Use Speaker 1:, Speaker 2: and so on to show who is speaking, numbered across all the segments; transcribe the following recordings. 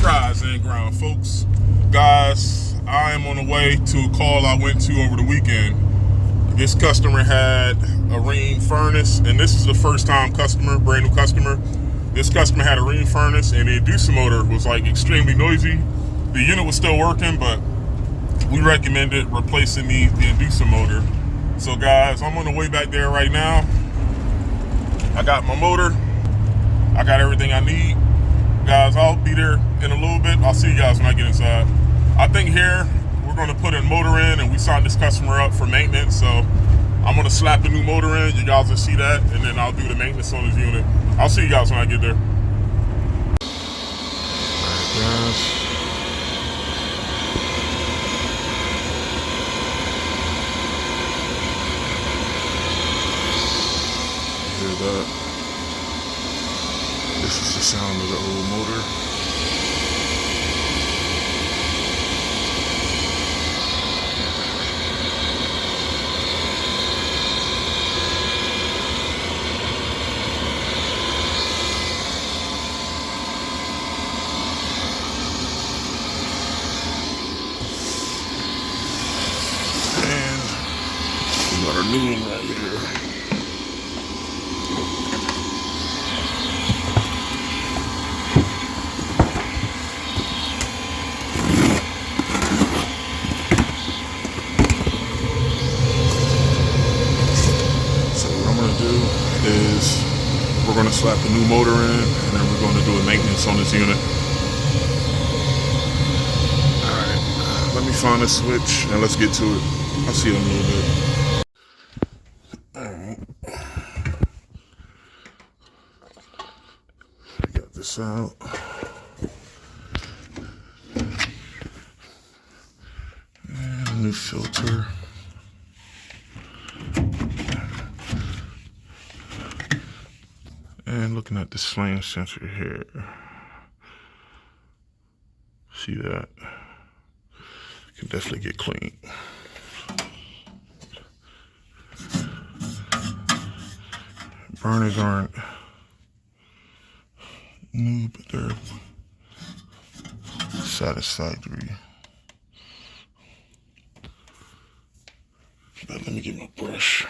Speaker 1: Rise and grind, folks. Guys, I am on the way to a call I went to over the weekend. This customer had a Rheem furnace, and this is the first time customer, brand new customer. This customer had a Rheem furnace, and the inducer motor was like extremely noisy. The unit was still working, but we recommended replacing the inducer motor. So guys, I'm on the way back there right now. I got my motor. I got everything I need. Guys, I'll be there in a little bit. I'll see you guys when I get inside. I think here we're going to put a motor in, and we signed this customer up for maintenance. So I'm going to slap the new motor in. You guys will see that, and then I'll do the maintenance on his unit. I'll see you guys when I get there. All right, guys. Hear that? This is the sound of the old motor. And we got our new one right here. Is we're going to slap the new motor in, and then we're going to do a maintenance on this unit. Alright, let me find a switch and let's get to it. I'll see you in a little bit. Alright, I got this out. And a new filter. And looking at this flame sensor here, see that? Can definitely get clean. Burners aren't new, but they're satisfactory. But let me get my brush.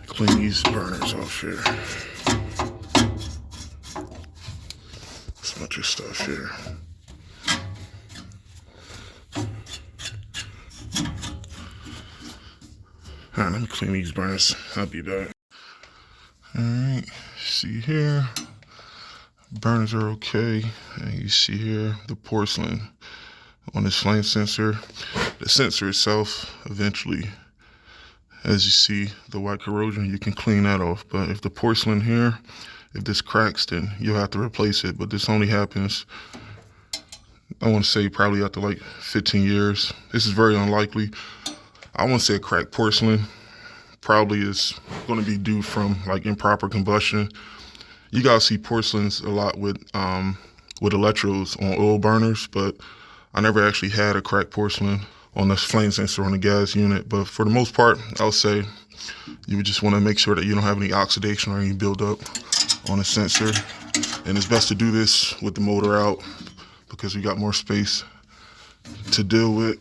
Speaker 1: Clean these burners off here. Smudge your stuff here. Alright, let me clean these burners. I'll be back. Alright, see here. Burners are okay. And you see here the porcelain on this flame sensor. The sensor itself eventually, as you see, the white corrosion, you can clean that off. But if the porcelain here, if this cracks, then you'll have to replace it. But this only happens, I want to say, probably after like 15 years. This is very unlikely. I want to say a cracked porcelain probably is going to be due from like improper combustion. You guys see porcelains a lot with electrodes on oil burners, but I never actually had a cracked porcelain on this flame sensor on the gas unit. But for the most part, I'll say you would just want to make sure that you don't have any oxidation or any buildup on the sensor. And it's best to do this with the motor out because we got more space to deal with.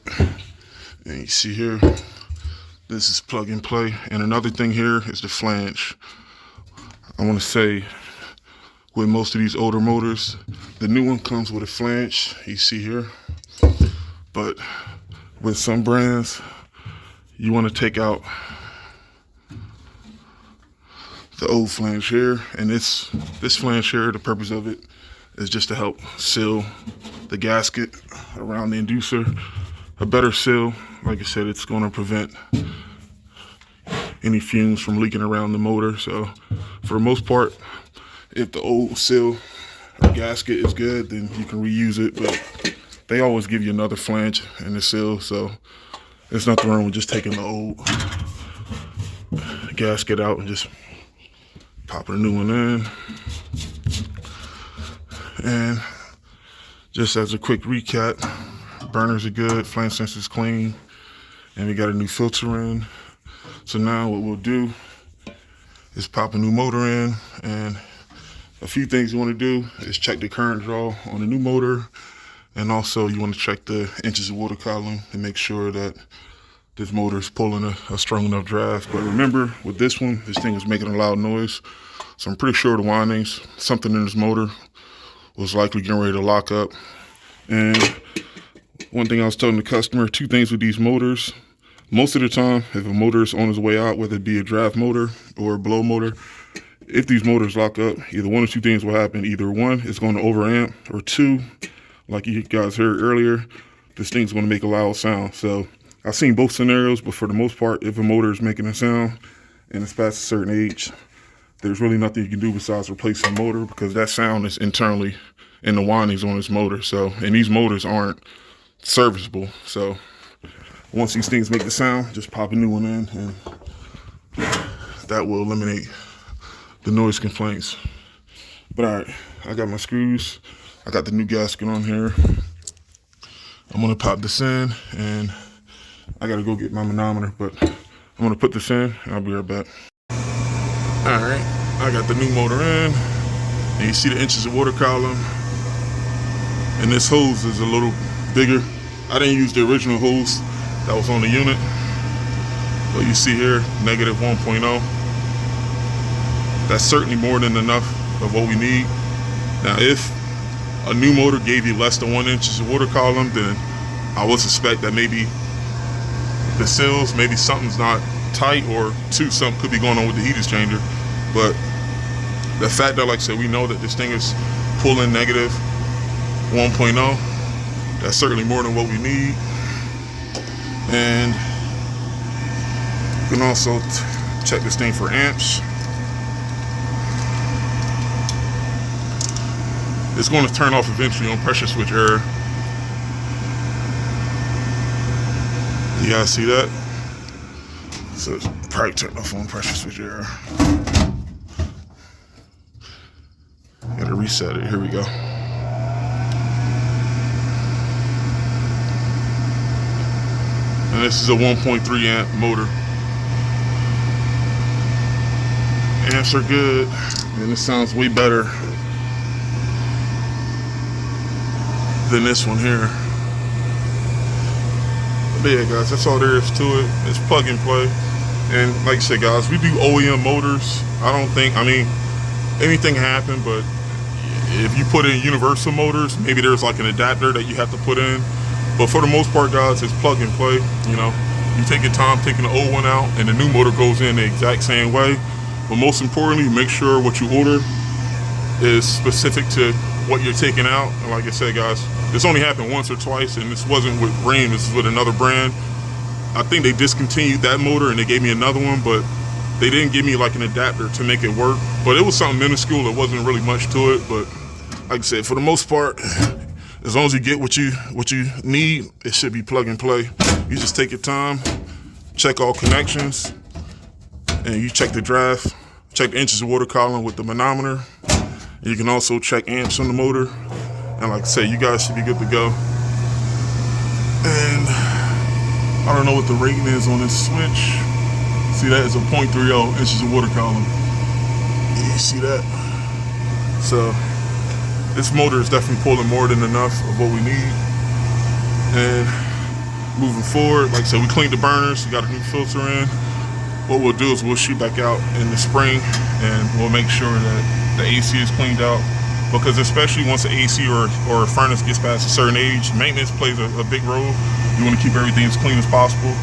Speaker 1: And you see here, this is plug and play. And another thing here is the flange. I want to say with most of these older motors, the new one comes with a flange, you see here. But with some brands, you want to take out the old flange here, and this flange here, the purpose of it is just to help seal the gasket around the inducer. A better seal, like I said, it's going to prevent any fumes from leaking around the motor. So for the most part, if the old seal or gasket is good, then you can reuse it, but they always give you another flange in the seal, so there's nothing wrong with just taking the old gasket out and just popping a new one in. And just as a quick recap, burners are good, flame sensor's clean, and we got a new filter in. So now what we'll do is pop a new motor in, and a few things you want to do is check the current draw on the new motor, and also you want to check the inches of water column and make sure that this motor is pulling a strong enough draft. But remember, with this one, this thing was making a loud noise, so I'm pretty sure the windings, something in this motor was likely getting ready to lock up. And one thing I was telling the customer, two things with these motors. Most of the time, if a motor is on its way out, whether it be a draft motor or a blow motor, if these motors lock up, either one or two things will happen. Either one, it's going to overamp, or two, like you guys heard earlier, this thing's going to make a loud sound. So I've seen both scenarios, but for the most part, if a motor is making a sound and it's past a certain age, there's really nothing you can do besides replace the motor, because that sound is internally in the windings on this motor. So, and these motors aren't serviceable. So once these things make the sound, just pop a new one in, and that will eliminate the noise complaints. But all right, I got my screws. I got the new gasket on here. I'm gonna pop this in, and I gotta go get my manometer, but I'm gonna put this in and I'll be right back. All right, I got the new motor in, and you see the inches of water column, and this hose is a little bigger. I didn't use the original hose that was on the unit, but you see here, negative 1.0. That's certainly more than enough of what we need. Now, if a new motor gave you less than 1 inch of water column, then I would suspect that maybe the seals, maybe something's not tight, or two, something could be going on with the heat exchanger. But the fact that, like I said, we know that this thing is pulling negative 1.0, that's certainly more than what we need. And you can also check this thing for amps. It's going to turn off eventually on pressure switch error. You guys see that? So it's probably turned off on pressure switch error. Gotta reset it. Here we go. And this is a 1.3 amp motor. Amps are good, and it sounds way better than this one here. But yeah, guys, that's all there is to it. It's plug and play. And like I said, guys, we do OEM motors. I mean, anything happen, but if you put in universal motors, maybe there's like an adapter that you have to put in. But for the most part, guys, it's plug and play. You know, you take your time taking the old one out, and the new motor goes in the exact same way. But most importantly, make sure what you order is specific to what you're taking out. And like I said, guys, this only happened once or twice, and this wasn't with Rheem, this is with another brand. I think they discontinued that motor and they gave me another one, but they didn't give me like an adapter to make it work. But it was something minuscule, it wasn't really much to it. But like I said, for the most part, as long as you get what you need, it should be plug and play. You just take your time, check all connections, and you check the draft, check the inches of water column with the manometer. And you can also check amps on the motor. And like I said, you guys should be good to go. And I don't know what the rating is on this switch. See, that is a 0.30 inches of water column. You see that? So this motor is definitely pulling more than enough of what we need. And moving forward, like I said, we cleaned the burners, we got a new filter in. What we'll do is we'll shoot back out in the spring, and we'll make sure that the AC is cleaned out. Because especially once the AC or a furnace gets past a certain age, maintenance plays a big role. You want to keep everything as clean as possible.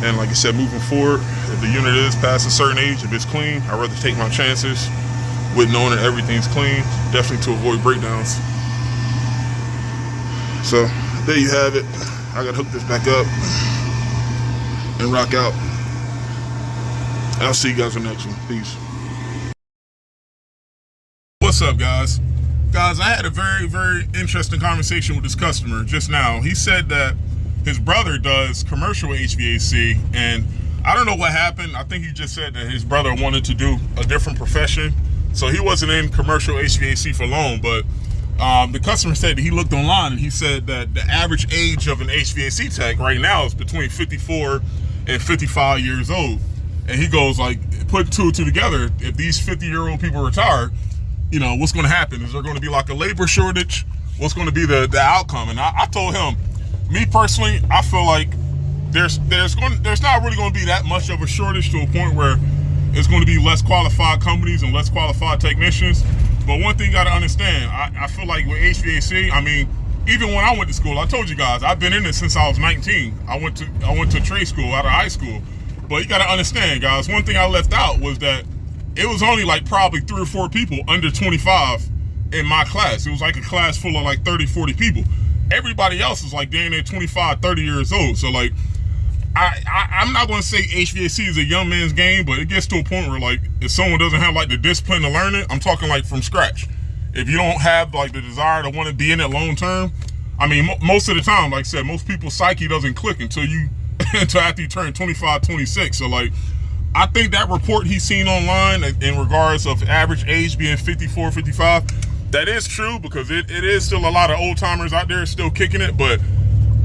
Speaker 1: And like I said, moving forward, if the unit is past a certain age, if it's clean, I'd rather take my chances with knowing that everything's clean, definitely to avoid breakdowns. So there you have it. I gotta hook this back up and rock out. I'll see you guys in the next one. Peace. What's up, guys? Guys, I had a very, very interesting conversation with this customer just now. He said that his brother does commercial HVAC, and I don't know what happened. I think he just said that his brother wanted to do a different profession, so he wasn't in commercial HVAC for long. But the customer said that he looked online, and he said that the average age of an HVAC tech right now is between 54 and 55 years old. And he goes like, put two and two together. If these 50-year-old people retire, you know, what's going to happen? Is there going to be like a labor shortage? What's going to be the outcome? And I told him, me personally, I feel like there's not really going to be that much of a shortage to a point where it's going to be less qualified companies and less qualified technicians. But one thing you got to understand, I feel like with HVAC, I mean, even when I went to school, I told you guys, I've been in it since I was 19. I went to trade school out of high school. But you got to understand, guys, one thing I left out was that it was only like probably 3 or 4 people under 25 in my class. It was like a class full of like 30, 40 people. Everybody else is like damn near 25, 30 years old. So like, I'm not going to say HVAC is a young man's game, but it gets to a point where like, if someone doesn't have like the discipline to learn it, I'm talking like from scratch. If you don't have like the desire to want to be in it long term, I mean, most of the time, like I said, most people's psyche doesn't click until after you turn 25, 26. So like, I think that report he's seen online in regards of average age being 54, 55, that is true, because it is still a lot of old timers out there still kicking it. But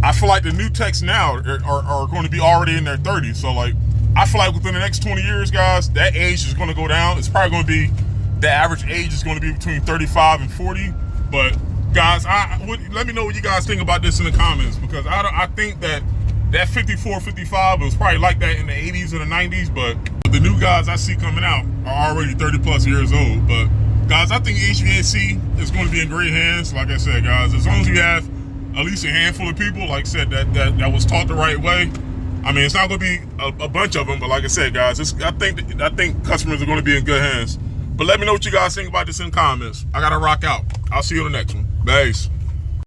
Speaker 1: I feel like the new techs now are going to be already in their 30s. So like, I feel like within the next 20 years, guys, that age is going to go down. It's probably going to be, the average age is going to be between 35 and 40. But guys, let me know what you guys think about this in the comments, because I think that 54, 55 was probably like that in the 80s and the 90s, but the new guys I see coming out are already 30 plus years old. But guys, I think HVAC is going to be in great hands. Like I said, guys, as long as you have at least a handful of people, like I said, that was taught the right way. I mean, it's not going to be a bunch of them, but like I said, guys, I think customers are going to be in good hands. But let me know what you guys think about this in the comments. I got to rock out. I'll see you on the next one. Peace.